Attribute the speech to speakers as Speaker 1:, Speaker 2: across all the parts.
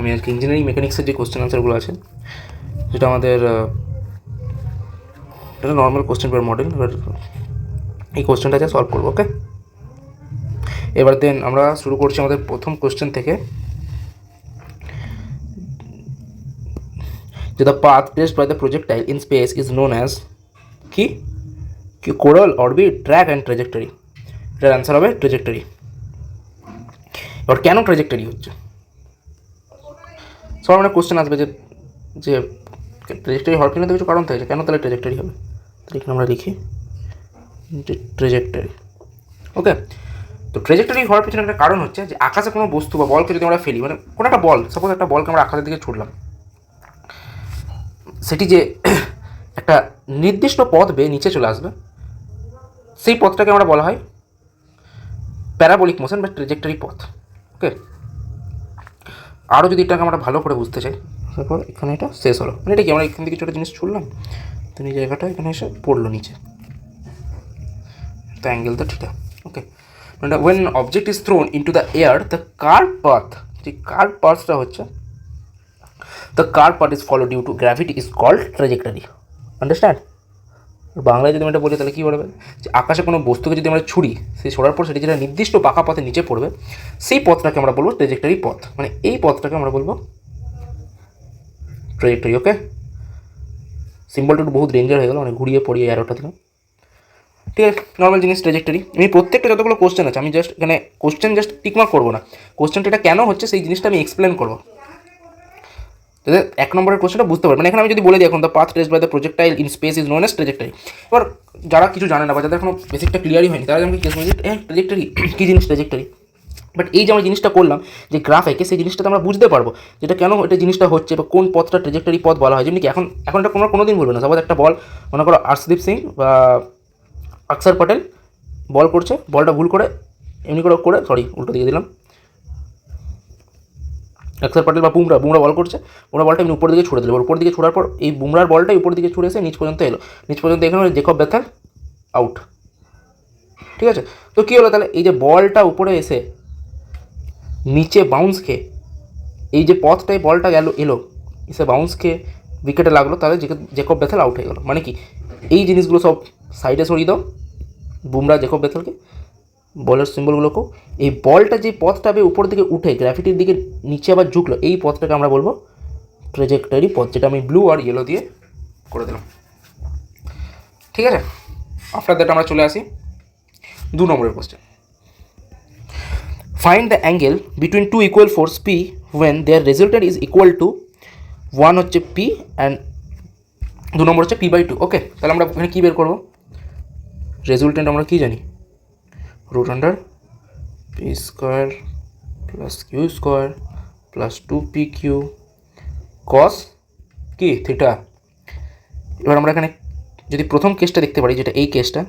Speaker 1: আমি আজকে ইঞ্জিনিয়ারিং মেকানিক্সের যে কোশ্চেন আনসারগুলো আছে, যেটা আমাদের এটা নর্মাল কোশ্চেন পেপার মডেল, এবার এই কোশ্চেনটা যা সলভ করবো। ওকে, এবার দেন আমরা শুরু করছি আমাদের প্রথম কোশ্চেন থেকে, যে the path placed by the projectile in space is known as কি কোরাল, অরবিট, ট্র্যাক অ্যান্ড ট্রেজেক্টরি। এটার অ্যান্সার হবে ট্রেজেক্টরি। এবার কেন ট্রেজেক্টরি হচ্ছে, সব আমরা কোশ্চেন আসবে যে যে ট্রেজেক্টরি হওয়ার কিন্তু কিছু কারণ থাকে, কেন তাহলে ট্রেজেক্টরি হবে, তাহলে এখানে আমরা লিখি যে ট্রেজেক্টরি। ওকে, তো ট্রেজেক্টরি হওয়ার পিছনে একটা কারণ হচ্ছে যে আকাশে কোনো বস্তু বা বলকে যদি আমরা ফেলি, মানে কোনো একটা বল, সাপোজ একটা বলকে আমরা আকাশের দিকে ছুটলাম, সেটি যে একটা নির্দিষ্ট পথ বেয়ে নিচে চলে আসবে, সেই পথটাকে আমরা বলা হয় প্যারাবোলিক মোশন বা ট্রেজেক্টরি পথ। ওকে, আরও যদি এটাকে আমরা ভালো করে বুঝতে চাই, তারপর এখানে এটা শেষ হলো, মানে এটা কি আমরা এখান থেকে ছোটো জিনিস ছুড়লাম, তো এই জায়গাটা এখানে এসে পড়লো নিচে, তো অ্যাঙ্গেল তো ঠিক। ওকে, মানে when object is thrown into the air the curve path, যে কার্ভ পাথটা হচ্ছে the curve path is follow due to gravity is called trajectory. Understand? বাংলায় যদি আমি এটা বলি তাহলে কী বলবে, যে আকাশে কোনো বস্তুকে যদি আমরা ছুড়ি, সেই ছোড়ার পর সেটি যেটা নির্দিষ্ট বাঁকা পথে নিচে পড়বে, সেই পথটাকে আমরা বলবো ট্রেজেক্টরি পথ, মানে এই পথটাকে আমরা বলবো ট্রেজেক্টরি। ওকে, সিম্বলটা একটু বহুত ডেঞ্জার হয়ে গেল, মানে ঘুরিয়ে পড়িয়ে অ্যারোটা দিলাম। ঠিক আছে, নর্মাল জিনিস ট্রেজেক্টরি। আমি প্রত্যেকটা যতগুলো কোশ্চেন আছে, আমি জাস্ট এখানে কোশ্চেন জাস্ট টিকমার্ক করবো না, কোশ্চেনটা এটা কেন হচ্ছে সেই জিনিসটা আমি এক্সপ্লেন করবো, যাতে এক নম্বরের কোশ্চেনটা বুঝতে পারবেন। এখানে আমি যদি বলে দিই এখন the path traced by the projectile in space is known as trajectory, এবার যারা কিছু জানে না বা যাদের এখনো বেসিকটা ক্লিয়ারই হয়নি, তারা আমাকে কেস বলছে ট্রেজেক্টরি কী জিনিস ট্রেজেক্টরি, বাট এই যে আমরা জিনিসটা করলাম যে গ্রাফ এঁকে, সেই জিনিসটাতে আমরা বুঝতে পারবো যেটা কেন এটা জিনিসটা হচ্ছে বা কোন পথটা ট্রেজেক্টরি পথ বলা হয়। যেমনি কি এখন এটা কোনো দিন বলবে না, সাপোজ একটা বল মনে করো আর্শদীপ সিং বা অক্ষর পটেল বল করছে, বলটা ভুল করে এমনি করে সরি উল্টো দিয়ে দিলাম, অক্ষর পটেল বা বুমরা বল করছে, বুমরা বলটা এমনি উপর দিকে ছুড়ে দিল, উপর দিকে ছোড়ার পর এই বুমরার বলটাই উপর দিকে ছুড়ে এসে নিচ পর্যন্ত এলো, নিচ পর্যন্ত এখানে জেকব বেথেল আউট। ঠিক আছে, তো কী হলো তাহলে, এই যে বলটা উপরে এসে নিচে বাউন্স খেয়ে এই যে পথটাই বলটা এলো এসে বাউন্স খেয়ে উইকেটে লাগলো, তাহলে জেকব বেথেল আউট হয়ে গেল। মানে কি, এই জিনিসগুলো সব সাইডে সরিয়ে দাও, বুমরা জেকব বেথেলকে, বলের সিম্বলগুলোকেও, এই বলটা যে পথটা উপর দিকে উঠে গ্র্যাভিটির দিকে নিচে আবার ঝুঁকলো, এই পথটাকে আমরা বলবো ট্রেজেক্টরি পথ, যেটা আমি ব্লু আর ইয়েলো দিয়ে করে দিলাম। ঠিক আছে, আফটার দ্যাট আমরা চলে আসি 2 নম্বরের question. Find the angle between two equal force P when their resultant is equal to 1 হচ্ছে পি অ্যান্ড 2 নম্বর হচ্ছে p/2। ওকে, তাহলে আমরা এখানে কী বের করবো, রেজাল্টেন্ট আমরা কী জানি, root under P square plus Q square plus 2pq cos কি থিটা। এবার আমরা এখানে যদি প্রথম কেসটা দেখতে পারি, যেটা এই কেসটা,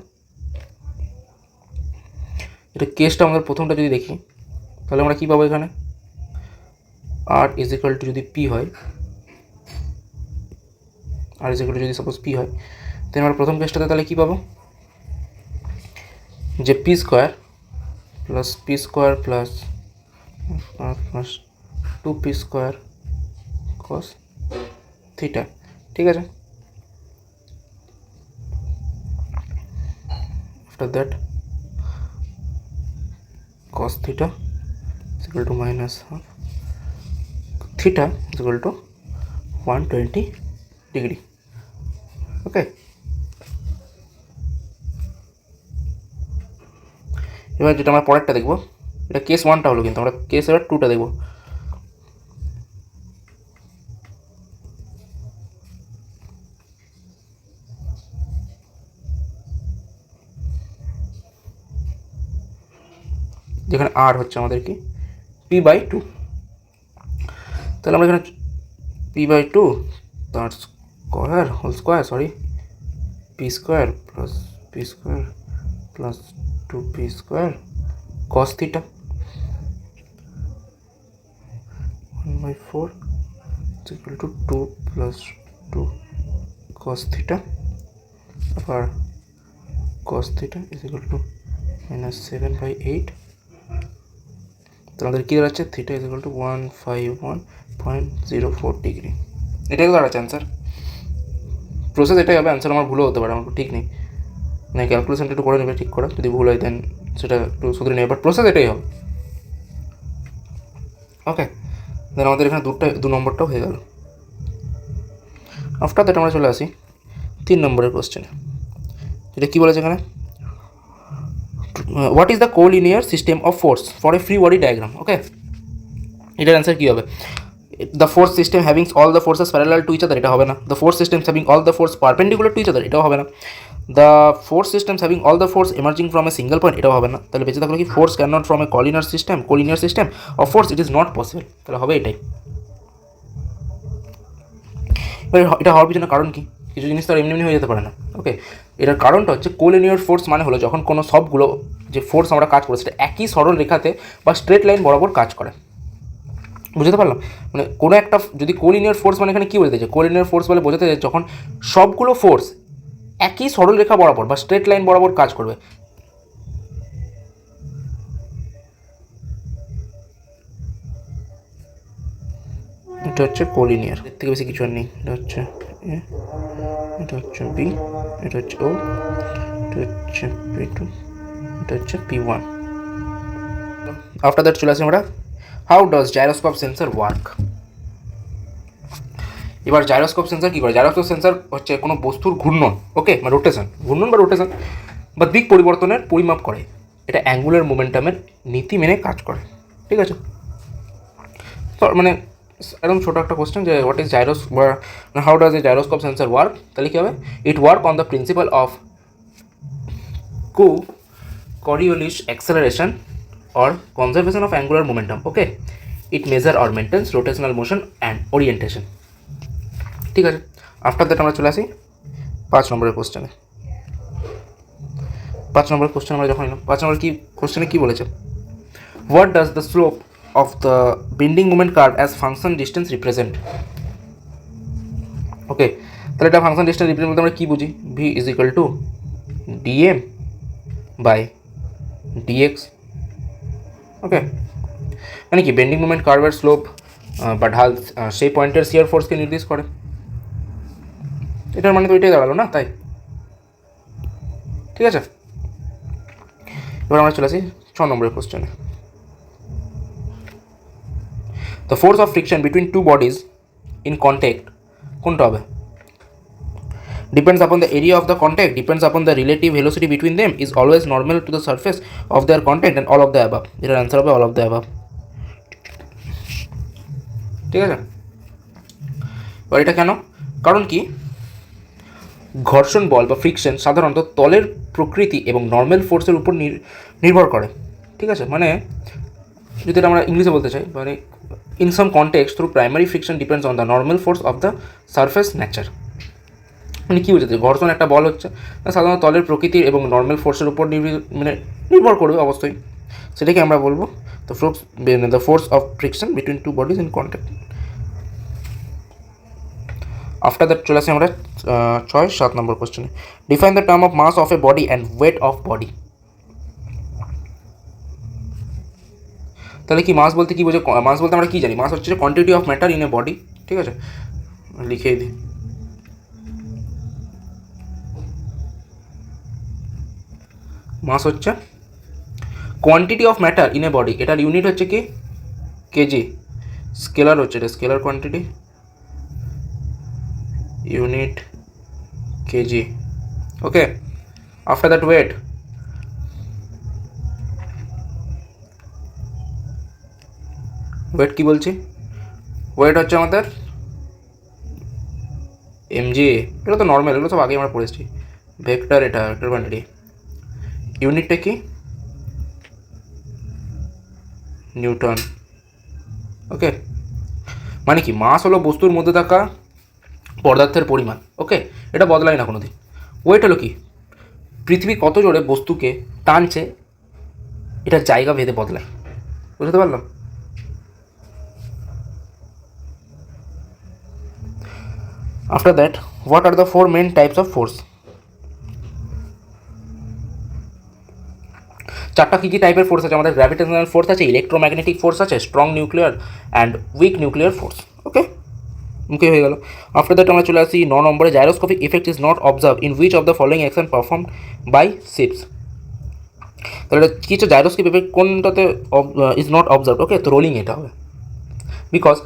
Speaker 1: এটা কেসটা আমাদের প্রথমটা যদি দেখি, তাহলে আমরা কী পাবো, এখানে আর ইজ ইকুয়াল টু যদি পি হয়, আর ইজ ইকুয়াল টু যদি সাপোজ পি হয়, তাহলে আমরা প্রথম কেসটাতে তাহলে কী পাবো, যে P square plus 2p square cos theta. ঠিক আছে, after that cos theta is equal to minus half theta is equal to 120 degree. ওকে, এবার যেটা আমরা পরেরটা দেখবো, এটা কেস 1টা হলো, কিন্তু আমরা কেস এবার 2টা দেখবো। যেখানে আর হচ্ছে আমাদের কি p/2, তাহলে আমরা এখানে p/2 তার square whole square p square plus 2p square cos theta 1/4 is equal to 2 plus 2 cos theta, আবার cos theta is equal to minus 7/8 তাহলে আমাদের কী দাঁড়াচ্ছে theta is equal two 151.04 degree. এটাই তো দাঁড়াচ্ছে অ্যান্সার। প্রসেস এটাই হবে, অ্যান্সার আমার ভুলও হতে পারে, আমার ঠিক নেই, মানে ক্যালকুলেশনটা একটু করে নেবে ঠিক করে, যদি ভুল হয় দেন সেটা একটু শুধরে নেবে, বাট প্রসেস এটাই হবে। ওকে, দেন আমাদের এখানে 2 নম্বরটাও হয়ে গেল। আফটার দ্যাট আমরা চলে আসি 3 নম্বরের কোশ্চেনে। এটা কী বলেছে এখানে, what is the collinear system of force for a free body diagram. Okay, এটার অ্যান্সার কী হবে, the force system having all the forces parallel to each other, এটা হবে না। The force systems having all the force perpendicular to each other, এটাও হবে না। The force systems having all the force emerging from a single point, এটাও হবে না। তাহলে বেঁচে থাকলো কি, force can not from a collinear system of force it is not possible, তাহলে হবে এটাই। এবার এটা হওয়ার পিছনে কারণ কি, কিছু জিনিস তো এমনি হয়ে যেতে পারে না। ওকে, এটার কারণটা হচ্ছে কোলিনিয়ার ফোর্স মানে হলো যখন কোনো সবগুলো যে ফোর্স আমরা কাজ করি সেটা একই সরল রেখাতে বা স্ট্রেট লাইন বরাবর কাজ করে। বুঝতে পারলাম, মানে কোনো একটা যদি কোলিনিয়ার ফোর্স মানে এখানে কী বোঝাতে চাই, কোলিনিয়ার ফোর্স বলে বোঝাতে চাই যখন সবগুলো ফোর্স একই সরল রেখা বরাবর বা স্ট্রেট লাইন বরাবর কাজ করবে। এটা হচ্ছে কোলিনিয়ার, এর থেকে বেশি কিছু আর নেই। এটা হচ্ছে এ, এটা হচ্ছে বি, এটা হচ্ছে ও, এটা হচ্ছে P2, এটা হচ্ছে P1। আফটার দ্যাট চলে আসি আমরা how does gyroscope sensor work. এবার জাইরোস্কোপ সেন্সর কী করে, জাইরোস্কোপ সেন্সর হচ্ছে কোনো বস্তুর ঘূর্ণন, ওকে, বা রোটেশন, ঘূর্ণন বা দিক পরিবর্তনের পরিমাপ করে। এটা অ্যাঙ্গুলার মোমেন্টামের নীতি মেনে কাজ করে, ঠিক আছে। তো মানে একদম ছোটো একটা কোশ্চেন যে what is how does a gyroscope sensor work, তাহলে কী হবে, it work on the principal of Coriolis acceleration or conservation of angular momentum. Okay, it measure or maintains rotational motion and orientation. ঠিক আছে, after that আমরা চলে আসি 5 নম্বরের কোশ্চেনে। 5 নম্বরের কোশ্চেন আমরা যখন এলাম, 5 নম্বর কি কোশ্চেনে কী বলেছে, what does the slope of the bending moment curve as function distance represent. Okay, তাহলে এটা ফাংশন ডিস্টেন্স রিপ্রেজেন্ট বলতে আমরা কী বুঝি, V is equal to DM by DX. Okay, মানে কি বেন্ডিং মোমেন্ট কার্ভের স্লোপ বা ঢাল সেই পয়েন্টের শিয়ার ফোর্সকে নির্দেশ করে, এটার মানে তো এটাই দাঁড়ালো না, তাই ঠিক আছে। এবার আমরা চলে আসি 6 নম্বরের কোশ্চেনে। The force of friction between two bodies in contact, কোনটা হবে, depends upon the area of the contact, depends upon the relative velocity between them, is always normal to the surface of their contact, and all of the above. এটার answer হবে all of the above, ঠিক আছে। এবার এটা কেন, কারণ কি, ঘর্ষণ বল বা ফ্রিকশন সাধারণত তলের প্রকৃতি এবং নর্মাল ফোর্সের উপর নির্ভর করে, ঠিক আছে। মানে যদি এটা আমরা ইংলিশে বলতে চাই, মানে in some context through primary friction depends on the normal force of the surface nature. মানে কী বোঝাতে, ঘর্ষণ একটা বল হচ্ছে সাধারণত তলের প্রকৃতির এবং নর্মাল ফোর্সের উপর নির্ভর করবে অবশ্যই, সেটাকে আমরা বলবো the force of friction between two bodies in contact. After that চলে আসি আমরা 6-7 নম্বর কোশ্চেনে। Define the term of mass of a body and weight of body. তাহলে কি মাস বলতে কী বোঝে, মাস বলতে আমরা কী জানি, মাস হচ্ছে quantity of matter in a body, ঠিক আছে, লিখেই দিই। মাস হচ্ছে quantity of matter in a body, এটার ইউনিট হচ্ছে কি কেজি, স্কেলার হচ্ছে এটা scalar quantity, unit KG. Okay, after that weight, weight কী বলছি, ওয়েট হচ্ছে আমাদের এমজি, এগুলো তো নর্মাল, এগুলো সব আগে আমরা পড়েছি, ভেক্টর, এটা ভেক্টর কোয়ান্টিটি, ইউনিটটা কি নিউটন। ওকে, মানে কি মাস হলো বস্তুর মধ্যে থাকা পদার্থের পরিমাণ, ওকে, এটা বদলায় না কোনো দিন। ওয়েট হলো কি পৃথিবী কত জোরে বস্তুকে টানছে, এটার জায়গা ভেদে বদলায়, বুঝতে পারলাম। After that what are the 4 main types of force. চারটা কী কী টাইপের ফোর্স আছে আমাদের? গ্র্যাভিটেশনাল ফোর্স আছে, ইলেকট্রোম্যাগনেটিক ফোর্স আছে, strong nuclear and weak nuclear force. Okay, মুখে হয়ে গেল। আফটার দ্যাট আমরা চলে আসি 9 নম্বরে, gyroscopic effect is not observe in which of the following action perform by ships. তাহলে কী হচ্ছে জাইরোস্কোপিক ইফেক্ট কোনটাতে ইজ নট অবজার্ভ? ওকে, তো রোলিং এটা হবে, বিকজ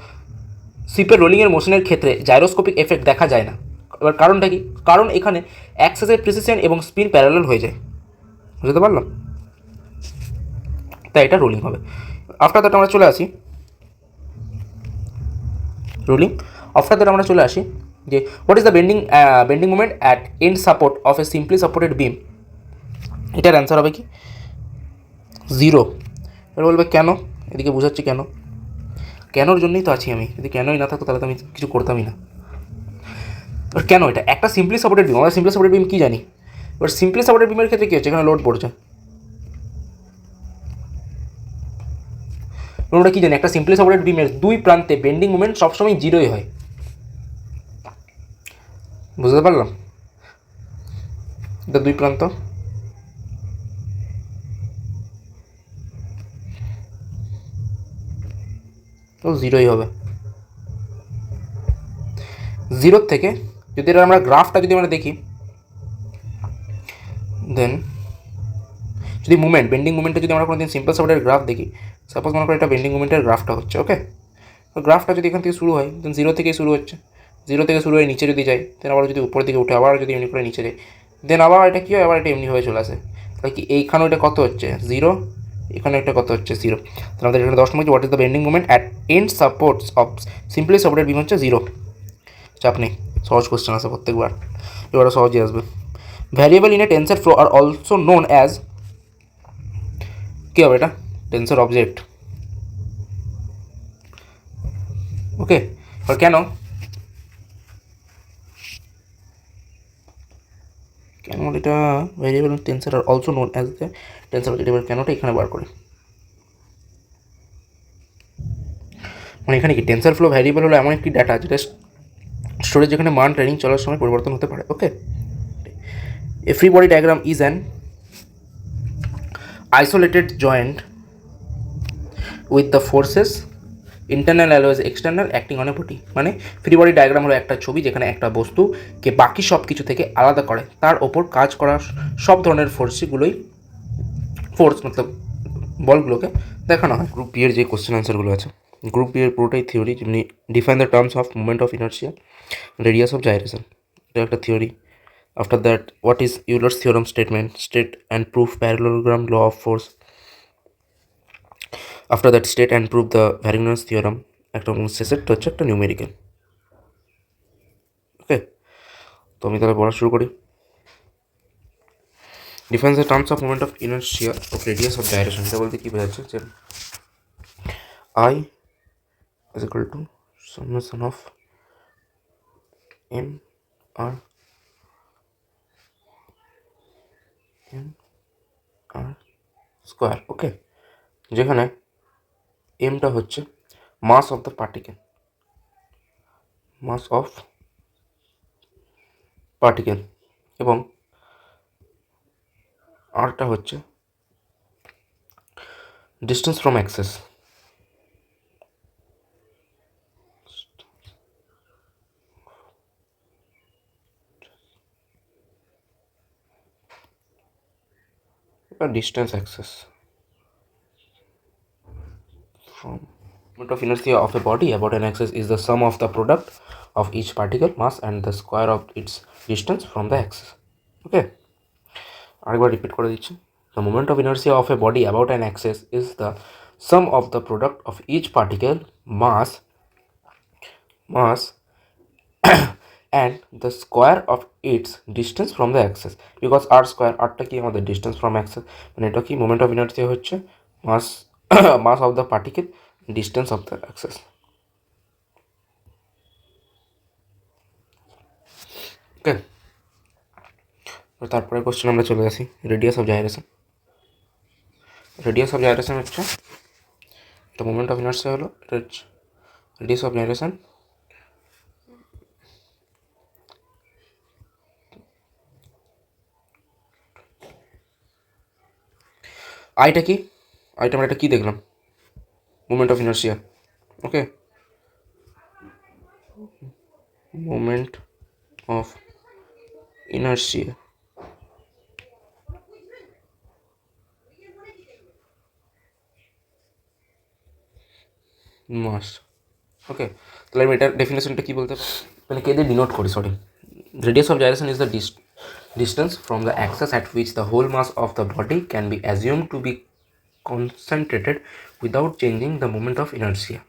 Speaker 1: শিপের রোলিংয়ের মোশনের ক্ষেত্রে জাইরোস্কোপিক এফেক্ট দেখা যায় না। এবার কারণটা কি? কারণ এখানে অ্যাক্সেসের প্রিসিশন এবং স্পিন প্যারালাল হয়ে যায়, বুঝতে পারলাম? তাই এটা রোলিং হবে। আফটার দ্যাট আমরা চলে আসি রোলিং। আফটার দ্যাট আমরা চলে আসি যে what is the bending movement at and support of A simply supported বিম। এটার অ্যান্সার হবে কি? 0। এবার বলবে কেন? এদিকে বোঝাচ্ছি কেন। কেনর জন্যই তো আছি আমি, যদি কেনই না থাকতো তাহলে তো আমি কিছু করতামই না। এবার কেন এটা একটা সিম্পলি সাপোর্টেড বিম? আমরা সিম্পলি সাপোর্টেড বিম কী জানি? এবার সিম্পলি সাপোর্টেড বিমের ক্ষেত্রে কী হচ্ছে? এখানে লোড পড়ছে। আমরা কী জানি? একটা সিম্পলি সাপোর্টেড বিমের দুই প্রান্তে বেন্ডিং মুভমেন্ট সবসময় 0ই হয়, বুঝতে পারলাম? এটা দুই প্রান্ত, তো 0ই হবে। 0 থেকে যদি এটা আমরা গ্রাফটা যদি আমরা দেখি, দেন যদি মুভমেন্ট বেন্ডিং মুভমেন্টে যদি আমরা কোনো দিন সিম্পল সাপোর্টের গ্রাফ দেখি, সাপোজ মনে করি এটা বেন্ডিং মুভমেন্টের গ্রাফটা হচ্ছে, ওকে? তো গ্রাফটা যদি এখান থেকে শুরু হয়, দেন 0 থেকেই শুরু হচ্ছে। 0 থেকে শুরু হয়ে নিচে যদি যায়, দেন আবার যদি উপরের দিকে উঠে আবার যদি এমনি করে নিচে যায়, দেন আবার এটা কী হয়? আবার এটা এমনিভাবে চলে আসে। তাহলে কি এইখানেও এটা কত হচ্ছে? 0। এখানে একটা কত হচ্ছে? 0। তাহলে আমাদের এখানে 10 নম্বর what is the bending movement at end supports of simply supported beam হচ্ছে 0। চাপ নেই, সহজ কোশ্চেন আসে প্রত্যেকবার, এবারে সহজই আসবে। Variable in a tensor flow are also known as, কী হবে এটা? Tensor object. ওকে, আর কেন কেন এটা variable tensor are also known as the tensor object? এবার কেনটা এখানে বার করি, মানে এখানে কি টেন্সর ফ্লো ভ্যারিয়েবল হলো এমন একটি ডাটা যেটা স্টোরেজ যেখানে মান ট্রেনিং চলার সময় পরিবর্তন হতে পারে। Okay, a free body diagram is an isolated joint with the forces internal always external acting on a body. মানে ফ্রি বডি ডায়াগ্রাম হলো একটা ছবি যেখানে একটা বস্তুকে বাকি সব কিছু থেকে আলাদা করে তার ওপর কাজ করা সব ধরনের ফোর্স মতলব বলগুলোকে দেখানো হয়। গ্রুপ বি এর যে কোশ্চেন আনসারগুলো আছে, গ্রুপ বি এর পুরোটাই থিওরি, যেমনি define the terms of movement of inertia, radius of gyration, এটা একটা theory. After that what is Euler's theorem statement, state and proof parallelogram law of force. After that state and proof the Varignon's theorem, একটা শেষেরটা হচ্ছে একটা numerical. ওকে, তো আমি তাহলে পড়া শুরু করি। Define the terms of movement of inertia of radius of gyration. এটা বলতে কী বোঝাচ্ছে? যে I is equal to summation of m r square. Okay, যেখানে এমটা হচ্ছে মাস অফ দ্য পার্টিকেল, এবং আরটা হচ্ছে distance from access, distance access from moment of inertia of a body about an axis is the sum of the product of each particle mass and the square of its distance from the axis. Okay, আরেকবার repeat করে দিচ্ছি। The moment of inertia of a body about an axis is the sum of the product of each particle mass and the square of its distance from the axis, because r square rটা কি আমাদের distance from axis, মানে এটা কি moment of inertia হচ্ছে mass of the particle distance of the axis. ওকে, তারপরে question আমরা চলে আসি radius of gyration. Radius of gyration হচ্ছে এটা মোমেন্ট অফ ইনার্শিয়া হলো, এটা হচ্ছে রেডিয়াস অফ জাইরেশন আইটা কি, আইটা আমরা একটা কী দেখলাম, moment of inertia. Okay, moment of inertia mass. Okay, তাহলে আমি এটার ডেফিনেশনটা কী বলতে পারি, মানে কে দিয়ে ডিনোট করি, sorry, radius of gyration is the distance from the axis at which the whole mass of the body can be assumed to be concentrated without changing the moment of inertia.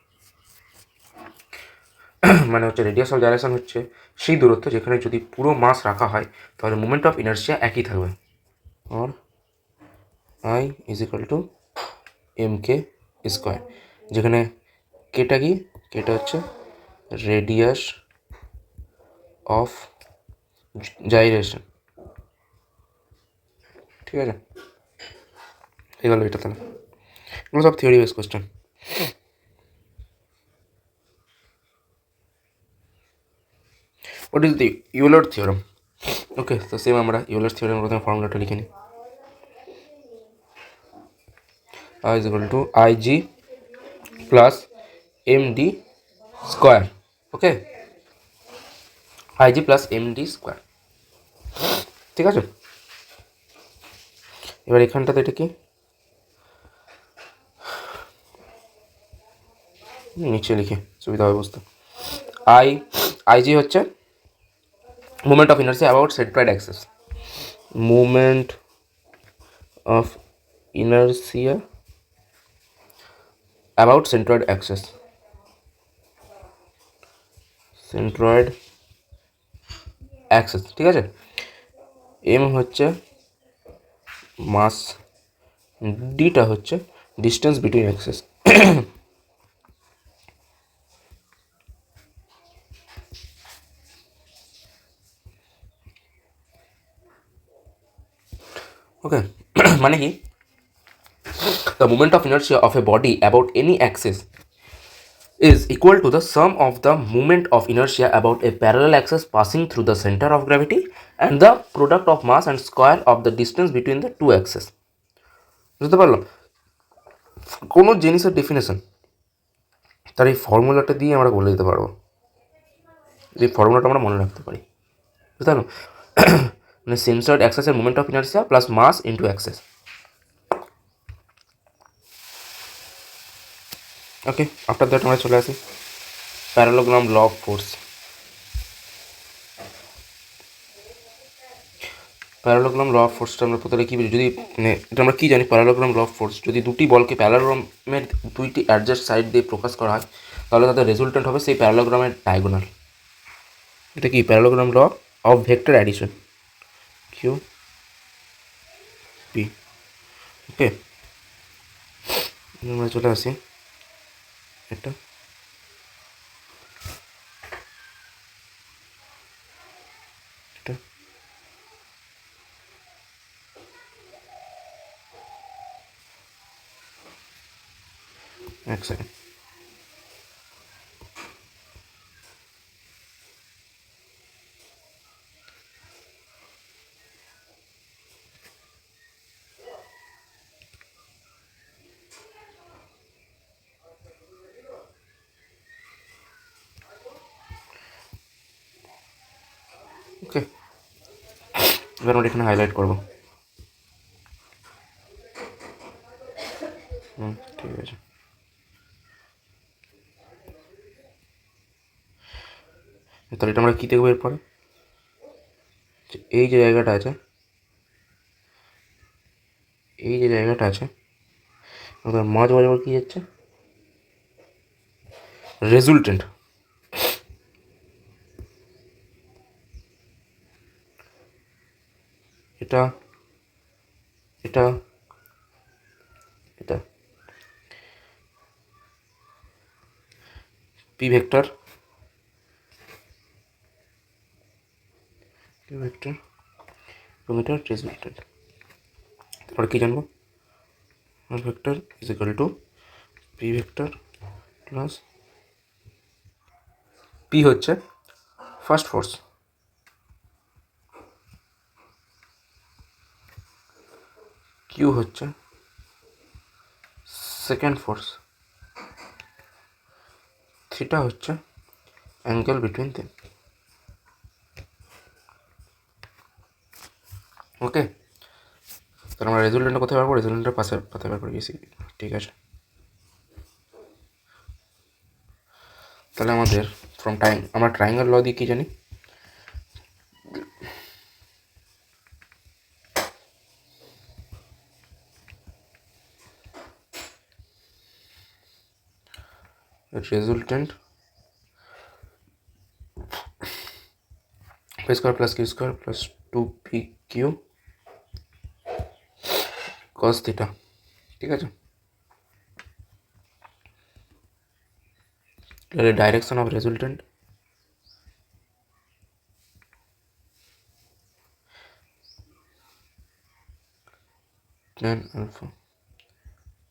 Speaker 1: মানে হচ্ছে radius of gyration হচ্ছে সেই দূরত্ব যেখানে যদি পুরো মাস রাখা হয় তাহলে মোমেন্ট অফ ইনার্শিয়া একই থাকবে, আর I is equal to M K square, যেখানে কেটা কি, কেটা হচ্ছে রেডিয়াস অফ জাইরেশন। ঠিক আছে, হয়ে গেল এটা। তাহলে এগুলো সব theory base question. What is the Euler theorem? Okay, তো সেম আমরা ইউলার থিওরামের প্রথমে ফর্মুলাটা লিখে নিই। I is equal to IG plus MD square. Okay, IG plus MD square. ঠিক আছে, এবার এখানটাতে এটা কি, নিচে লিখে সুবিধা হবে বুঝতে। IG হচ্ছে moment of inertia about centroid Axis, moment of inertia about centroid Axis, centroid Axis. ঠিক আছে, এম হচ্ছে মাস, ডিটা হচ্ছে ডিস্টেন্স বিটুইন অ্যাক্সিস। ওকে, মানে কি, the moment of inertia of a body about any axis is equal to the sum of the moment of inertia about a parallel axis passing through the center of gravity and the product of mass and square of the distance between the two axes. বুঝতে পারলাম? কোনো জিনিসের definition তার এই ফর্মুলাটা দিয়ে আমরা বলে দিতে পারবো, এই ফর্মুলাটা আমরা মনে রাখতে পারি। বুঝতে পারলাম? মানে সেন্সর্ড অ্যাক্সেসের moment of inertia plus mass into axis. Okay, after that আমরা চলে আসি parallelogram law of force. Parallelogram law of ফোর্সটা আমরা প্রথমে কী বলি, যদি মানে এটা আমরা কী জানি, প্যারালোগ্রাম ল অফ ফোর্স যদি দুটি বলকে প্যারালোগ্রামের দুইটি অ্যাডজাস্ট সাইড দিয়ে প্রকাশ করা হয় তাহলে তাদের রেজাল্টেন্ট হবে সেই প্যারালোগ্রামের ডায়াগোনাল। এটা কি parallelogram law of vector addition, Q P. Okay, আমরা চলে আসি এটা, এটা এক সেকেন্ড। ওকে, এবার আমরা এখানে হাইলাইট করবো। ঠিক আছে, তাহলে এটা আমরা কী দেখবো এরপরে, এই যে জায়গাটা আছে, এই যে জায়গাটা আছে মাঝ বরাবর কী যাচ্ছে, রেজাল্টেন্ট। এটা এটা এটা পি ভেক্টর, পি ভেক্টর এবং এটা রেজাল্টেন্ট। তারপরে কী জানবো, R vector is equal to P vector plus P হচ্ছে ফার্স্ট ফোর্স, কিউ হচ্ছে সেকেন্ড ফোর্স, থিটা হচ্ছে অ্যাঙ্গেল বিটুইন দেম। ওকে, তাহলে আমরা রেজুল্টেন্টটা কোথায় বার করবো? রেজুল্টেন্টের পাশে বার করে গেছি। ঠিক আছে, তাহলে আমাদের আমরা ট্রায়াঙ্গেল ল দিয়ে কী জানি? Resultant P square plus Q square plus 2pq cos theta. ঠিক আছে, তাহলে direction of resultant tan alpha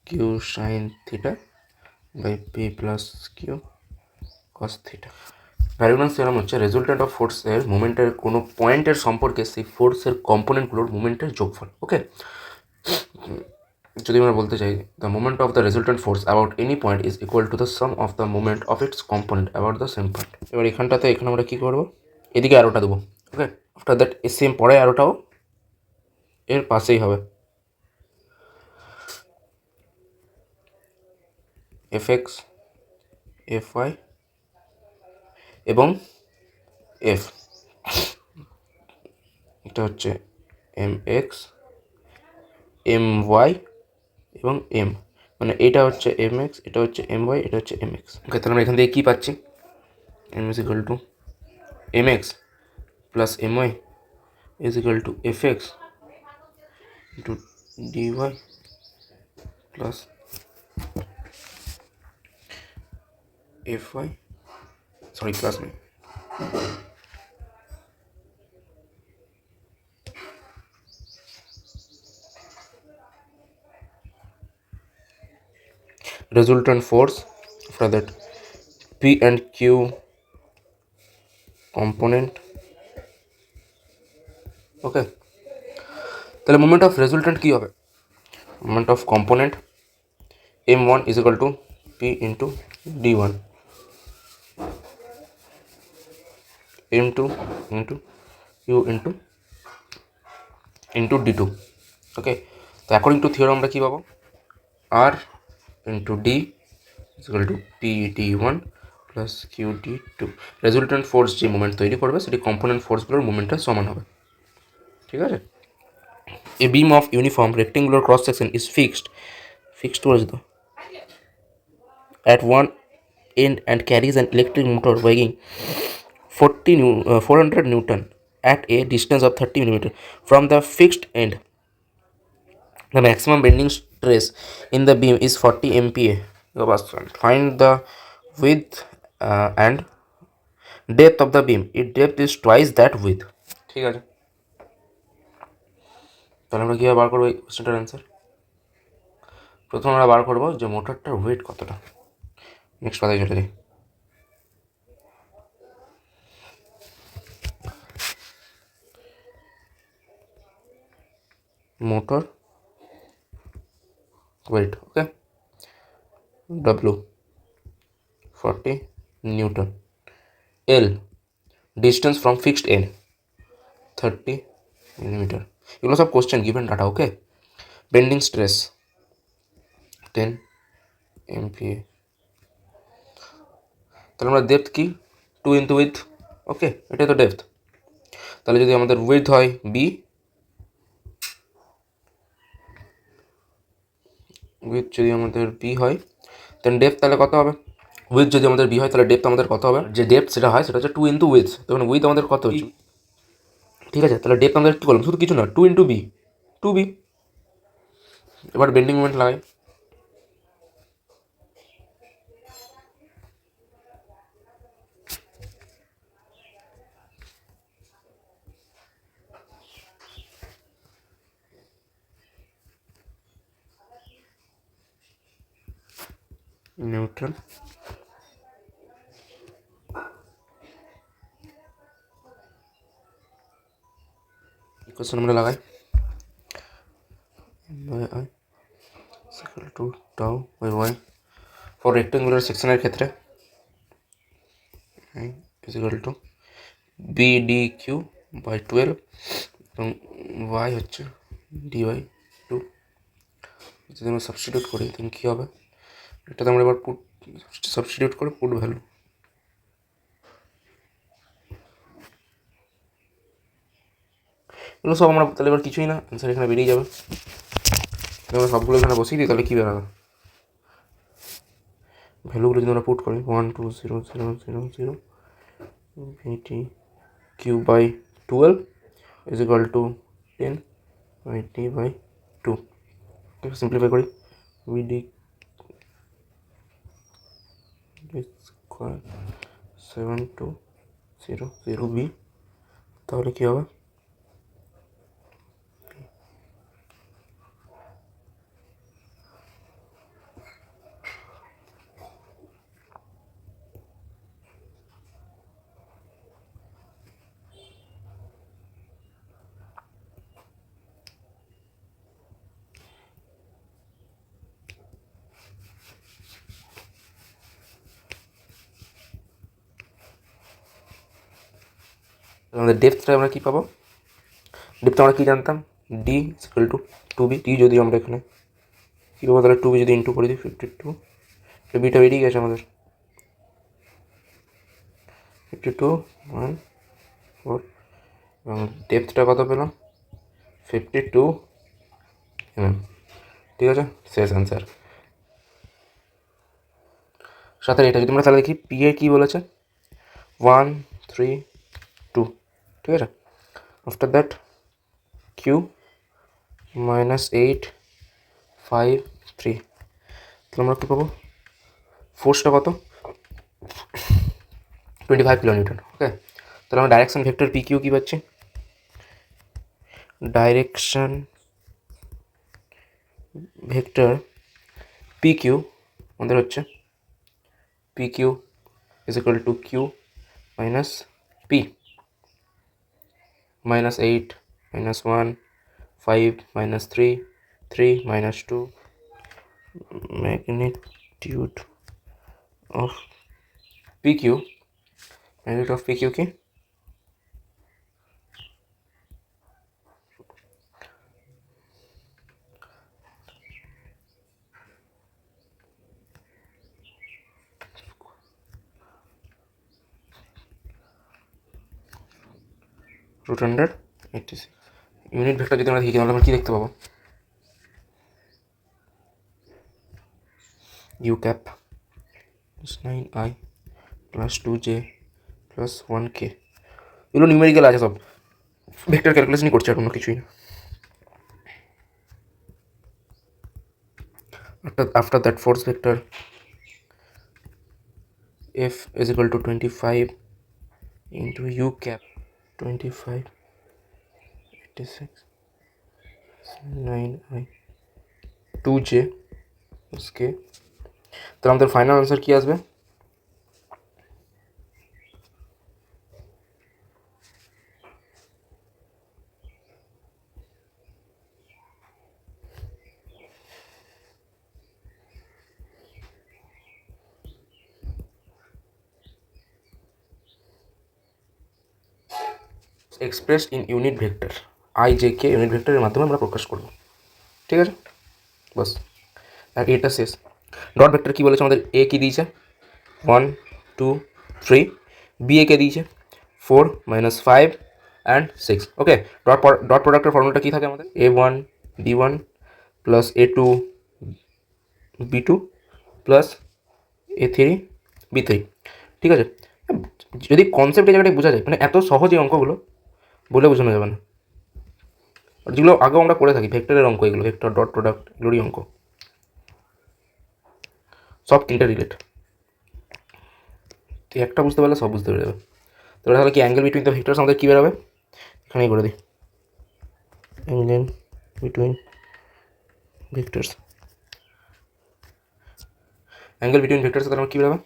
Speaker 1: q sin theta by p plus q cos theta। Variable theorem হচ্ছে রেজুল্টেন্ট অফ ফোর্সের মুভমেন্টের কোনো পয়েন্টের সম্পর্কে সেই ফোর্সের কম্পোনেন্টগুলোর মুভমেন্টের যোগফল। ওকে, যদি আমরা বলতে চাই the movement of the resultant force about any point is equal to the sum of the movement of its component about the same point. এবার এখানে আমরা কী করবো? এদিকে অ্যারোটা দেবো। ওকে, আফটার দ্যাট সেম পরে অ্যারোটাও এর পাশেই হবে। fx fy এবং f, এটা হচ্ছে mx my এবং m, মানে এটা হচ্ছে mx, এটা হচ্ছে my, এটা হচ্ছে mx। ওকে, তাহলে আমরা এখান থেকে কী পাচ্ছি? m is equal to mx plus my is equal to fx into dy plus fy, sorry plus me resultant force for that p and q component। ওকে, তাহলে মোমেন্ট অফ রেজাল্টেন্ট কী হবে? Moment of component m1 is equal to p into d1 m2 into u into d2। ওকে, তো according to theorem আমরা কী পাবো? r into d is equal to p d1 plus Q d2। Resultant force যে moment তৈরি করবে সেটি component ফোর্সগুলোর মোমেন্টের সমান হবে। ঠিক আছে, a beam of uniform rectangular cross section is fixed করেছে তো at one end and carries an electric motor weighing 400 Newton at a distance of 30 mm from the fixed end. The maximum bending stress in the beam is 40 MPa. Find the width and depth of the beam. Its depth is twice that width. ঠিক আছে, তাহলে আমরা কীভাবে বার করবো এই কোশ্চেনটার answer? প্রথমে আমরা বার করবো যে মোটরটার ওয়েট কতটা। নেক্সট পাতায় চলে যাই। Motor wait, okay, W 40 Newton, L distance from fixed end 30 millimeter। এগুলো সব কোশ্চেন গিভেন ডাটা। ওকে, বেন্ডিং স্ট্রেস 10 MPa। তাহলে আমরা ডেপথ কি? 2 ইন্টু উইথ। ওকে, এটাই তো ডেপথ। তাহলে যদি আমাদের উইথ হয় বি, উইথ যদি আমাদের বি হয় দেন ডেপথ তাহলে কত হবে? উইথ যদি আমাদের বি হয় তাহলে ডেপথ আমাদের কত হবে? যে ডেপথ সেটা হয় সেটা হচ্ছে 2 ইন্টু উইথ। তখন উইথ আমাদের কত হচ্ছে? ঠিক আছে, তাহলে ডেপথ আমাদের কী করলাম? শুধু কিছু না, 2 ইন্টু বি, 2b। এবার বেন্ডিং মোমেন্ট লাগাই। নিউটন ইকুয়েশন আমরা লাগাই টু টাউ বাই রেক্টেঙ্গুলার সেকশনের ক্ষেত্রে ইজ ইকুয়াল টু BDQ/12 এবং y হচ্ছে dy/2। যদি আমরা সাবস্টিটিউট করি তখন কী হবে, এটাতে আমরা এবার সাবস্টিটিউট করে পুট ভ্যালু, এগুলো সব আমরা তাহলে এবার কিছুই না, অ্যান্সার এখানে বেরিয়ে যাবে। তাহলে সবগুলো এখানে বসিয়ে দিই, তাহলে কী বেরোবে, ভ্যালুগুলো যদি আমরা পুট করি 12000 BTQ/12 is equal two 10/t/2। Simplify করি BD স্কোয়ার 7200B, তাহলে কী হবে, আমাদের ডেপথটা আমরা কী পাবো, ডেপথ আমরা কী জানতাম, D ইকুয়াল টু 2B। টি যদি আমরা এখানে কী পাবো, তাহলে 2B যদি ইন্টু করে দিই 52, বিটা বেরিয়ে গেছে আমাদের 52.14 এবং ডেপথটা কত পেলাম 52 mm। ঠিক আছে, শেষ অ্যান্সার। সাথে এটা যদি আমরা তাহলে দেখি পি এ কী বলেছে 132, ঠিক আছে। আফটার দ্যাট কিউ -853, তাহলে আমরা কী পাবো, ফোর্সটা কত 25 কিলোনিউটন। ওকে, তাহলে আমরা ডাইরেকশন ভেক্টর পি কিউ কী পাচ্ছি, ডাইরেকশন ভেক্টর পি কিউ আমাদের হচ্ছে P Q is equal to Q minus P, -8 -1 5 -3 3 -2 magnitude of PQ, magnitude of PQ কি √186। ইউনিট ভেক্টর যদি আমরা দেখি তাহলে আমরা কী দেখতে পাবো, u cap +9i +2j +1k, এগুলো নিউমেরিক্যাল আছে সব, ভেক্টর ক্যালকুলেশনই করছে আর কোনো কিছুই না। After that force vector F is equal to 25 into u cap 25 86 9i 2j plus k, তাহলে আমাদের ফাইনাল আনসার কি আসবে, express in unit vector I J K unit ভেক্টরের মাধ্যমে আমরা প্রকাশ করব। ঠিক আছে, বাস আর এটা শেষ। ডট ভেক্টর কী বলেছে আমাদের, এ কী দিয়েছে 1 2 3, বি এ কে দিয়েছে 4 -5 অ্যান্ড 6। ওকে, ডট প্রোডাক্টের ফর্মুলাটা কী থাকে আমাদের, A1 B1 plus A2 B2 plus A3 B3। ঠিক আছে, যদি কনসেপ্ট এই জায়গাটায় বোঝা যায়, মানে এত সহজ এই অঙ্কগুলো বলে বোঝানো যাবে না, আর যেগুলো আগেও আমরা করে থাকি ভেক্টরের অঙ্ক, এগুলো ভেক্টর ডট প্রোডাক্ট এগুলোরই অঙ্ক, সব তিনটা রিলেট। তো একটা বুঝতে পারলে সব বুঝতে পেরে যাবে। তাহলে কি অ্যাঙ্গেল বিটুইন দ্য ভেক্টরস আমাদের কী বেরোবে, এখানেই করে দিই angle between vectors, angle between vectors তাহলে আমার কী বেরোবে,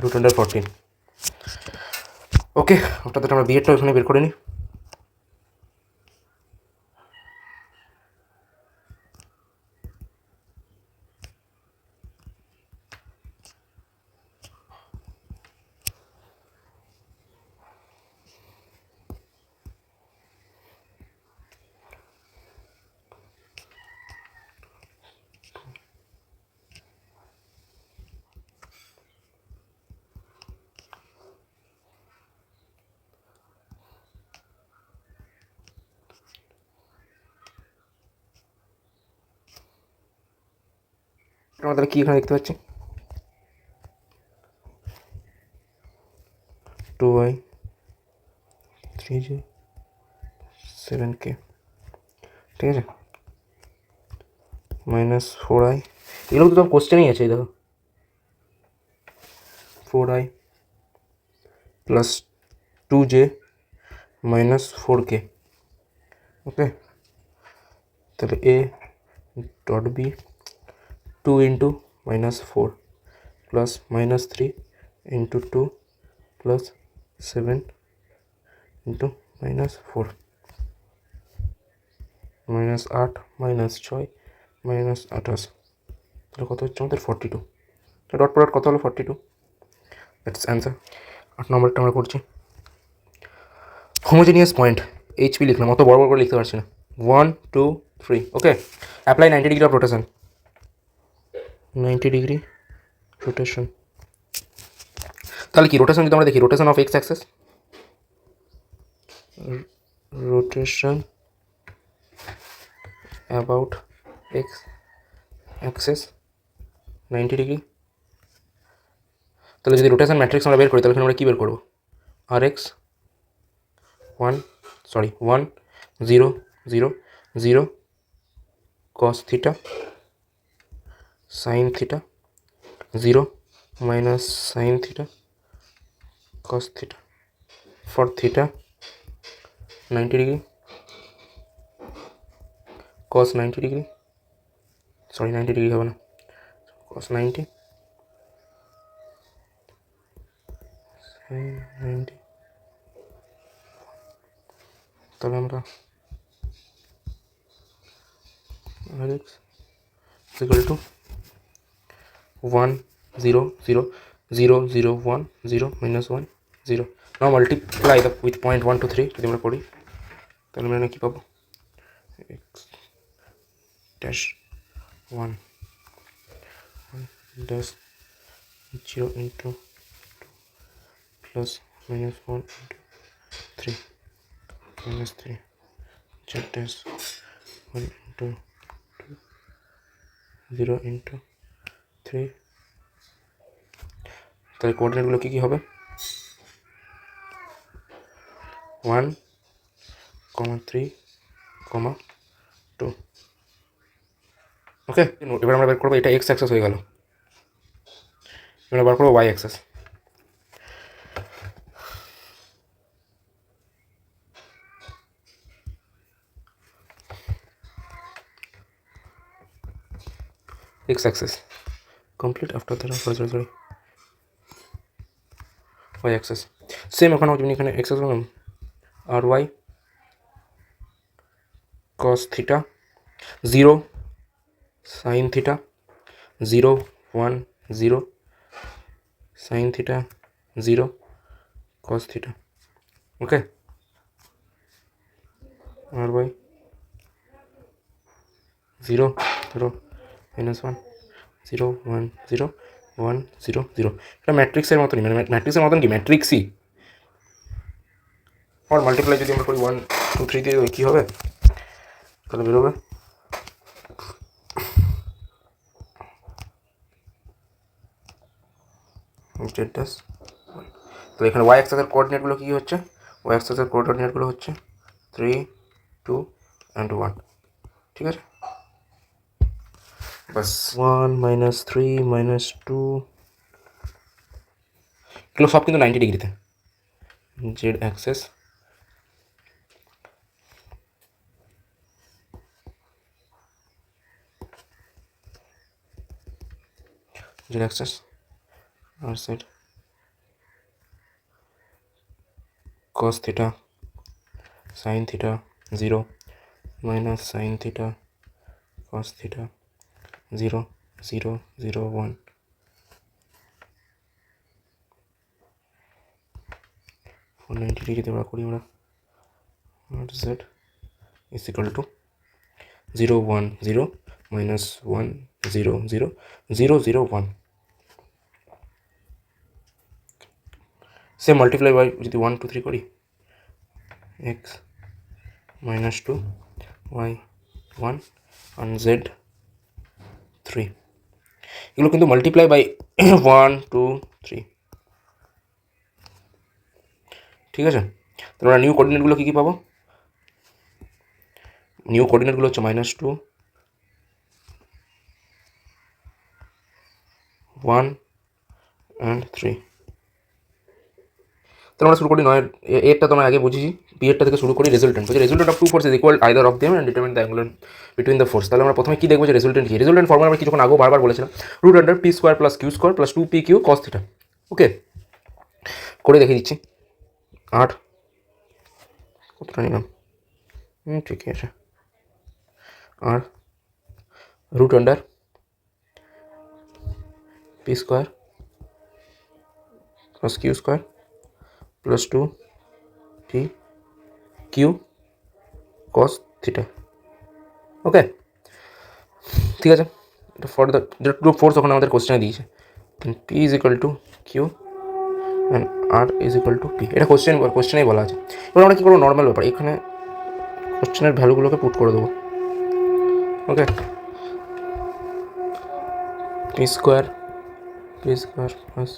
Speaker 1: √14। ওকে, অর্থাৎ আমরা বিয়েরটা ওখানে বের করে নিই। আমরা তাহলে কি এখানে দেখতে পাচ্ছি, 2y 3j 7k, ঠিক আছে, -4i, এগুলো তো সব কোশ্চেনেই আছে, এই দেখো 4i প্লাস 2j -4k। ওকে, তাহলে a dot b 2 into -4 plus -3 into 2 plus 7 into -4 -8 -6 -28, তাহলে কত হচ্ছে আমাদের 42। ডট প্রোডাক্ট কত হলো 42, দ্যাটস অ্যান্সার। 8 নম্বরটা আমরা করছি। হোমোজেনিয়াস পয়েন্ট এইচপি লিখলাম, অত বড় বড় করে লিখতে পারছি না। 1 2 3, okay. Apply 90 degree of rotation, 90 degree rotation. তাহলে কি রোটেশন যদি আমরা দেখি, rotation of X axis, rotation about X axis 90 degree. তাহলে যদি রোটেশন ম্যাট্রিক্স আমরা বের করি, তাহলে আমরা কী বের করবো, R X 1 0 0 0 cos theta sin theta 0 minus sin theta cos theta for theta 90 degree cos 90 degree, sorry 90 degree হবে না, cos 90 90, তাহলে আমরা Rx equal to 1 0 0 0 0 1 0 minus 1 0. Now multiply the with 0.123 যদি আমরা করি, তাহলে আমরা কি পাবো, x dash 1 dash 0 into 2 plus minus 1 into 3 minus 3 z dash 1 into 2 0 into 3, তাহলে কোঅর্ডিনেটগুলো কী কী হবে, 1 3 2। ওকে, এবার আমরা বের করবো, এটা এক্স অ্যাক্সেস হয়ে গেল, এবার বার করবো Y axis. X axis complete, after that sorry Y axis same. ওখানে এখানে এক্স অ্যাক্সেস বললাম, R Y cos theta 0 sin theta 0 1 0 sin theta 0 cos theta. Okay, R Y 0 0 minus 1 0 1 0 1 0 0। এটা ম্যাট্রিক্সের মতনই, মানে ম্যাট্রিক্সের মতন কি, ম্যাট্রিক্সই। আর মাল্টিপ্লাই যদি আমরা করি 1 2 3 দিয়ে, কী হবে, তাহলে বেরোবে জেড ড্যাশ। তো এখানে ওয়াই অ্যাক্সেসের কোঅর্ডিনেটগুলো কী হচ্ছে, ওয়াই অ্যাক্সেসের কোঅর্ডিনেটগুলো হচ্ছে 3 2 and 1, ঠিক আছে, বাস। 1 -3 -2, এগুলো সব কিন্তু 90 ডিগ্রিতে, জেড অ্যাক্সেস জেড অ্যাক্সেস আর side cos theta sin theta 0 minus sin theta cos theta 0 0 0 1 490 ডিগ্রিতে আমরা করি আমরা z is equal to 0 1 0 minus 1 0 0 0 0 1 same multiply by যদি 1 2 3 করি x minus 2 y 1 and z 3 এগুলো কিন্তু মাল্টিপ্লাই বাই 1 2 3 ঠিক আছে। তাহলে আমরা নিউ কোঅর্ডিনেটগুলো কী কী পাবো? নিউ কোঅর্ডিনেটগুলো হচ্ছে -2 1 and 3। তাহলে আমরা শুরু করি নয় এরটা তো আমরা আগে বুঝেছি, বি এরটা থেকে শুরু করি রেজাল্টেন্ট। বলছি resultant of two force is equal either of them and determine the angular between the force. তাহলে আমরা প্রথমে কী দেখবো যে রেজাল্টেন্ট কি? রেজাল্টেন্ট ফর্মুলা আমরা কিছুক্ষণ আগেও বারবার বলেছিলাম, root under P square plus Q square plus 2pq cos theta. Okay, করে দেখিয়ে দিচ্ছি। 8 কতটা নিলাম? ঠিকই আছে। R root under P square plus Q square plus 2pq cos theta. Okay, ঠিক আছে। এটা ফর দ্য যেটা টু ফোর্স ওখানে আমাদের কোশ্চেনে দিয়েছে, P is equal to Q and R is equal to P. এটা কোশ্চেনেই বলা আছে। এবার আমরা কী করবো, নর্মাল ব্যাপার, এখানে কোশ্চেনের ভ্যালুগুলোকে পুট করে দেবো। ওকে, P square plus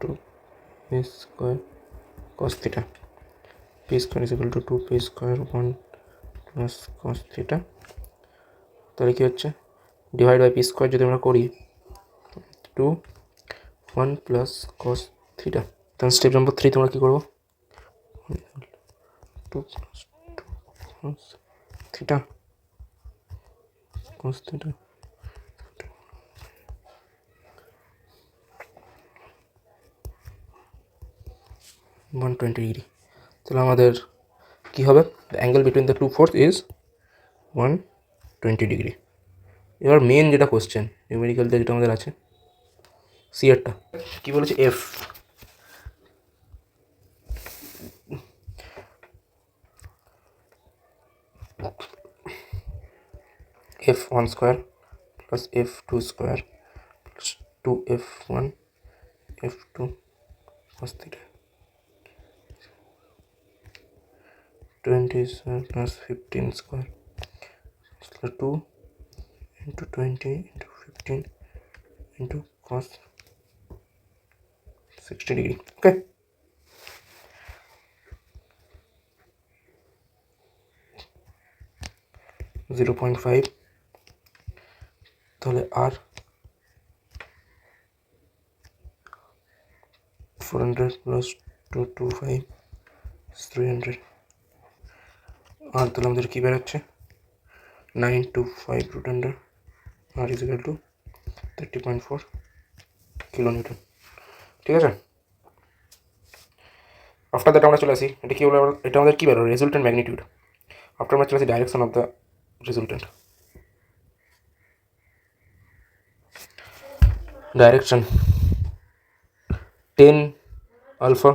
Speaker 1: 2p square cos theta, P square is equal to 2p square 1 plus cos theta. তাহলে কী হচ্ছে, ডিভাইড বাই পি স্কোয়ার যদি আমরা করি 2 1 প্লাস cos থিটা। তাহলে স্টেপ নম্বর 3 তোমরা কী করবো, 2 plus 2 cos theta cos theta 120 degree. তাহলে আমাদের কী হবে, the angle between the two force is 120 degree. এবার মেন যেটা কোশ্চেন নিউমেরিক্যালতে যেটা আমাদের আছে, সি এরটা কী বলেছে, F f1 square plus f2 square plus 2f1 f2 cos theta 20 square plus 15 square 2 into 20 into 15 into cos 60 degree. Okay, (0.5) তাহলে আর 400 প্লাস 225 300। আর তাহলে আমাদের কী বেরোচ্ছে, 925 root under R is equal to 30.4 kilonewton. ঠিক আছে। আফটার দ্যাট আমরা চলে আসি, এটা কী হলো, এটা আমাদের কী বেরো, রেজাল্টেন্ট ম্যাগনিটিউড। আফটার আমরা চলে আসি direction of the resultant. Direction 10 alpha,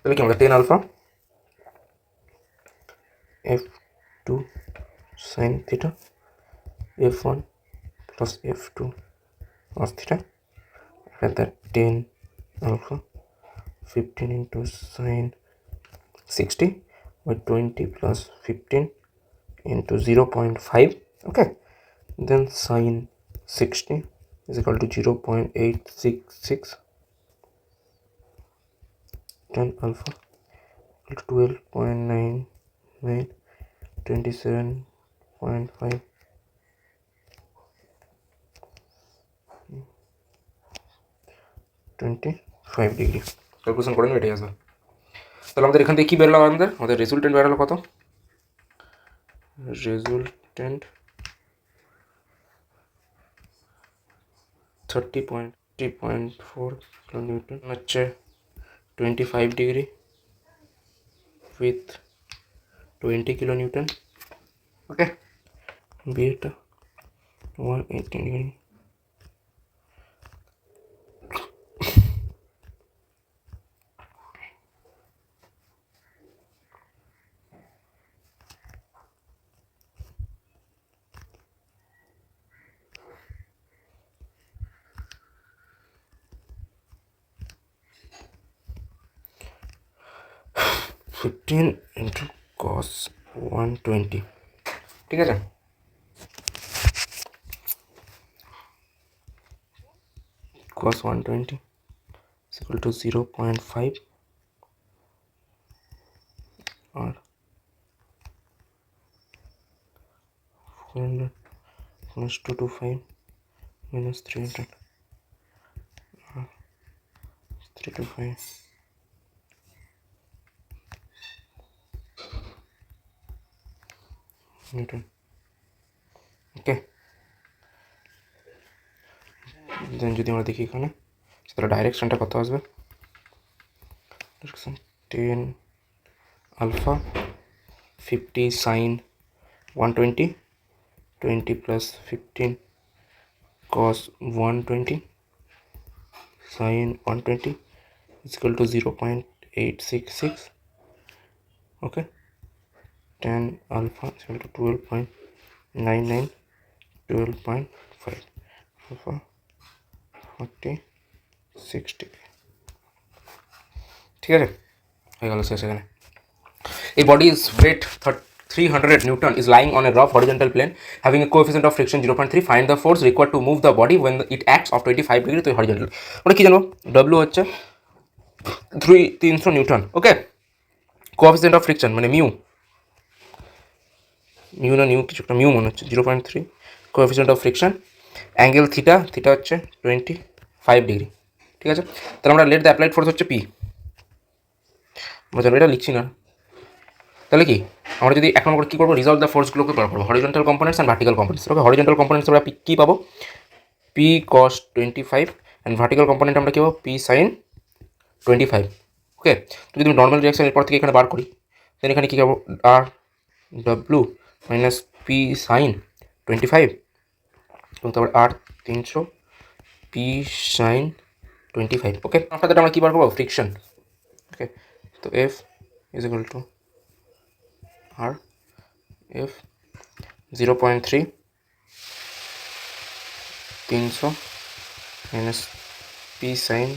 Speaker 1: তাহলে কি আমাদের 10 alpha f2 sin theta f1 plus f2 cos theta, and that 10 alpha 15 into sin 60 by 20 plus 15 into 0.5. Okay, then sin 60 is equal to 0.866, 10 alpha equal to 12.99, 27.5, 25 degree. Calculation করে নিও, এটাই আসবে। তাহলে আমাদের এখান থেকে কী বেরোলো, আমাদের রেজাল্টেন্ট বেরোলো কত, রেজাল্টেন্ট 30.10 60.4 কিলোনিউটন হচ্ছে 25 degree with 20 kilonewton. Okay, beta 180 degree. Fifteen into cos 120, ঠিক আছে। cos 120 is equal to 0.5 or 400 minus 225 minus 300 325 Newton. ওকে, দেন যদি আমরা দেখি এখানে তাহলে ডাইরেকশনটা কত আসবে, direction 10 alpha 50 sign 120 20 plus 15 cos 120 sin 120 is equal to 0.866. okay, 10 alpha is equal to 12.99 12.5 alpha 40 60, ঠিক আছে, হয়ে গেল শেষ। এখানে a body's weight 300 Newton is lying on a rough horizontal plane having a coefficient of friction 0.3. Find the force required to move the body when it acts of 25 degree to horizontal. আমরা কি জানবো, W হচ্ছে 300 Newton. Okay, coefficient of friction মানে mu না new কিছু একটা mu মনে হচ্ছে 0.3, coefficient of friction, angle theta হচ্ছে 25 ডিগ্রি, ঠিক আছে। তাহলে আমরা লেট দ্য অ্যাপ্লাইড ফোর্স হচ্ছে পি, আমরা এটা লিখছি না। তাহলে কি আমরা যদি এক নম্বর কী করবো, রিজলভ দ্য ফোর্সগুলোকে বার করবো, horizontal components and vertical components. Okay, horizontal components আমরা কী পাবো, P cos 25 and vertical component আমরা কী পাবো, পি সাইন 25। ওকে, তো যদি নর্মাল রিয়াকশন এরপর থেকে এখানে বার করি, দেন এখানে কী পাবো, R W minus P sine 25 এবং তারপর R 300 P sine 25। Okay, after that আমরা কী বার করবো, ফ্রিকশন। ওকে, তো F is equal to R F 0.3 300 minus P sine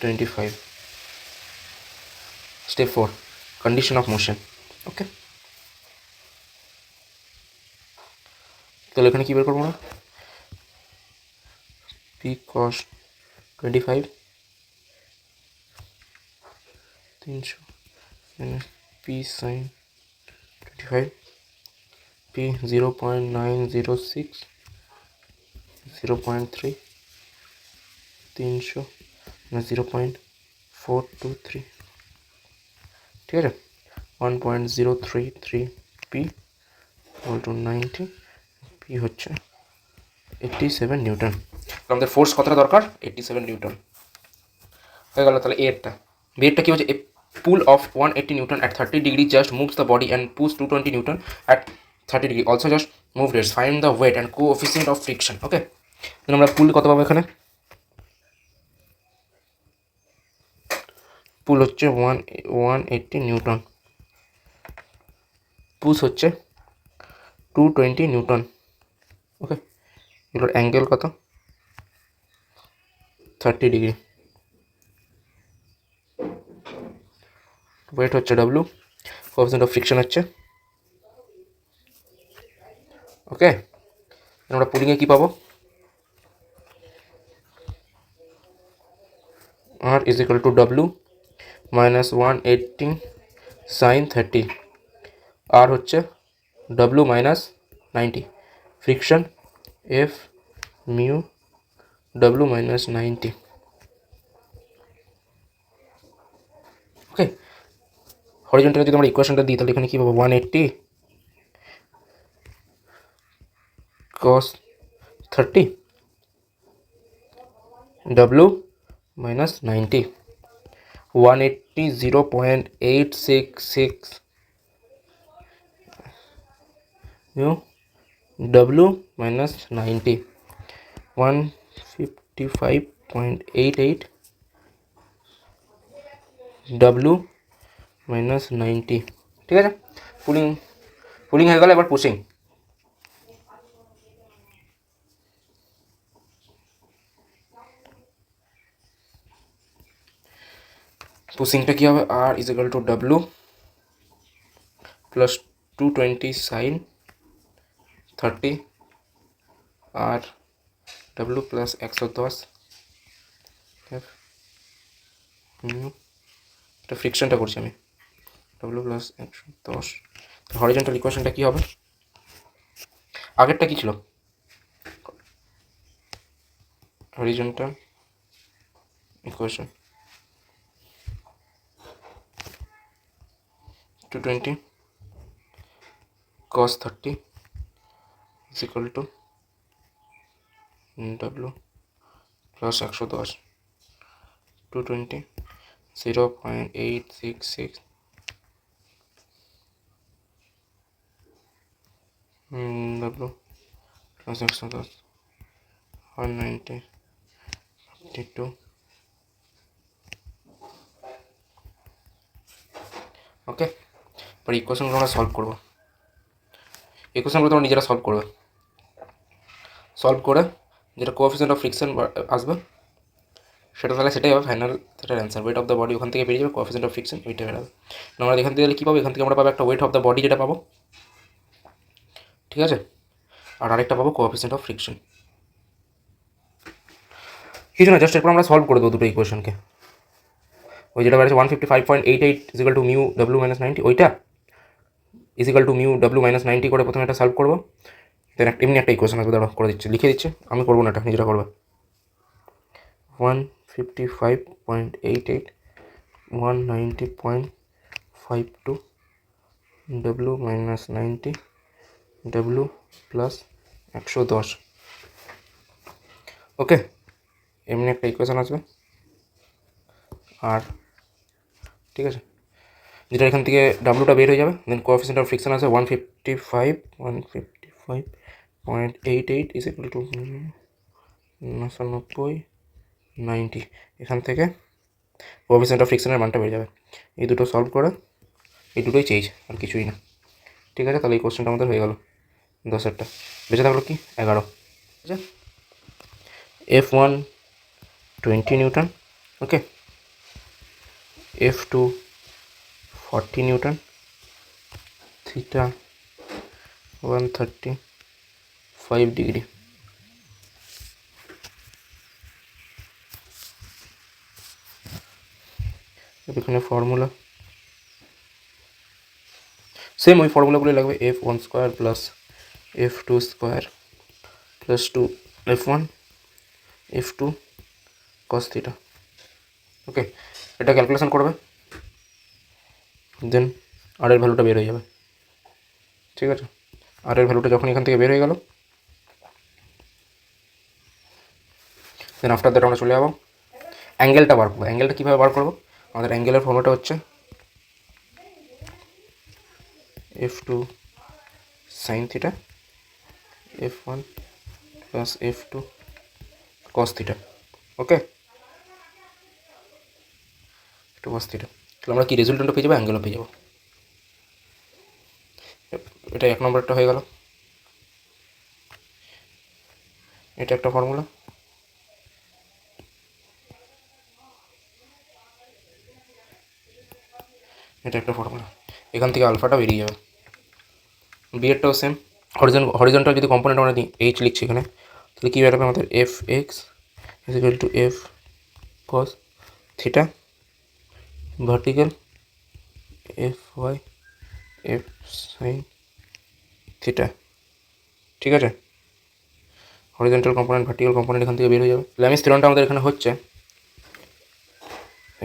Speaker 1: 25। Step 4, condition of motion. Okay, তাহলে এখানে কী বের করবো না, P cos 25 300 minus P sine 25, P 0.906 0.3 300 মানে 0.423, ঠিক আছে, 1.033 পি ইকুয়াল টু 90, পি হচ্ছে 87 নিউটন। আমাদের ফোর্স কতটা দরকার, 87 নিউটন হয়ে গেল। তাহলে এরটা বিয়েরটা কী হচ্ছে, a pull of 180 newton at 30 degree just moves the body and push 220 newton at 30 degree also just move rates, find the weight and coefficient of friction. Okay, আমরা পুল কত পাবো, এখানে পুল হচ্ছে 180 নিউটন, পুশ হচ্ছে 220 নিউটন। ওকে, এগুলোর angle কত, 30 degree, weight হচ্ছে W, coefficient of friction হচ্ছে। ওকে, আমরা পুলিংয়ে কী পাবো, R is equal to W minus 180 sine 30, R হচ্ছে W minus 90, friction F mu W minus 90। Okay, হরিজন্টালে যদি আমরা ইকুয়েশনটা দিই তাহলে এখানে কী পাবো, 180 cos 30 W minus 90, 180 0.866 W minus 90, 155.88 W minus 90। ঠিক আছে, পুলিং হয়ে গেল। এবার পুশিং। পুশিংটা কী হবে, R is equal to W plus 220 sine 30 আর W প্লাস 110 এটা ফ্রিকশনটা করছি আমি, W প্লাস 110। হরিজন্টাল ইকুয়েশনটা কী হবে, আগেরটা কী ছিল, horizontal equation 220 cos 30 is equal to W plus 110, 220 0.866 W plus 110 190 52। ওকে, এবার ইকুয়েশনগুলো আমরা সলভ করবো। ইকুয়েশনগুলো তোমরা নিজেরা সলভ করবে, সলভ করে যেটা কোএফিসিয়েন্ট অফ ফ্রিকশন আসবে সেটা তাহলে সেটাই হবে ফাইনাল, সেটার answer. Weight of the body ওখান থেকে বেরিয়ে যাবে, কোএফিসিয়েন্ট অফ ফ্রিকশন ওইটা বেরোবে। আমরা এখান থেকে কী পাবো, এখান থেকে আমরা পাবো একটা ওয়েট অফ দ্য বডি যেটা পাবো, ঠিক আছে, আর আরেকটা পাবো কোএফিসিয়েন্ট অফ ফ্রিকশন। কিছু না, জাস্ট এরপর আমরা সলভ করে দেবো দুটো ইকুয়েশনকে। ওই যেটা বেড়েছে 155.88 equal to mu W minus 90, ওইটা equal to mu W minus 90 করে প্রথমে এটা সলভ করবো, দেন এমনি একটা ইকুয়েশন আসবে, দাঁড়া করে দিচ্ছি, লিখে দিচ্ছি, আমি করবো না, এটা নিজেরা করবে। 155.88 190.52 W মাইনাস 90 W প্লাস 110। ওকে, এমনি একটা ইকুয়েশন আসবে। আর ঠিক আছে, যেটা এখান থেকে ডাব্লুটা বের হয়ে যাবে, দেন কোএফিসিয়েন্ট অফ ফ্রিকশন আছে 155.88 ইজ ইকুয়াল টু 99.90। এখান থেকে কোএফিসিয়েন্ট অফ ফ্রিকশনের মানটা বেরিয়ে যাবে। এই দুটো সলভ করে, এই দুটোই চেঞ্জ, আর কিছুই না। ঠিক আছে, তাহলে এই কোশ্চেনটা আমাদের হয়ে গেল 10-এরটা। বেঁচে থাকলো কি 11। ঠিক আছে, F1 20 newton, okay, F2 40 newton, theta 135 degree. এখানে ফর্মুলা সেম, ওই ফর্মুলাগুলো লাগবে, F1 square plus F2 square plus 2 F1 F2 cos theta. Okay, এটা ক্যালকুলেশন করবে, দেন আর এর ভ্যালুটা বের হয়ে যাবে। ঠিক আছে, আর এর ভ্যালুটা যখন এখান থেকে বের হয়ে গেল, দেন আফটার দ্যাট আমরা চলে যাবো অ্যাঙ্গেলটা বার করবো। অ্যাঙ্গেলটা কীভাবে বার করবো, আমাদের অ্যাঙ্গেলের ফর্মুলাটা হচ্ছে F2 sin theta F1 plus F2 cos theta. Okay, একটু cos থিটা, তাহলে আমরা কি রেজাল্টটা পেয়ে যাবো, অ্যাঙ্গেলও পেয়ে যাবো। এটা এক নম্বরটা হয়ে গেল, এটা একটা ফর্মুলা। এটা একটা ফর্মুলা, এখান থেকে আলফাটা বেরিয়ে যাবে। বিয়েরটাও সেম, হরিজন্টাল যদি কম্পোনেন্ট আমরা দিই, এইচ লিখছি এখানে, তাহলে কী বেরোবে আমাদের F X is equal to F cos theta, vertical F Y F sine theta. ঠিক আছে, হরিজন্টাল কম্পোনেন্ট ভার্টিক্যাল কম্পোনেন্ট এখান থেকে বের হয়ে যাবে। তাহলে আমি স্থিরণটা আমাদের এখানে হচ্ছে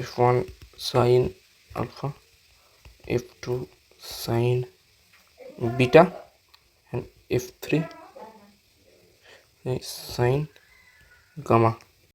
Speaker 1: F1 sine alpha F2 sine beta and F3 sine gamma.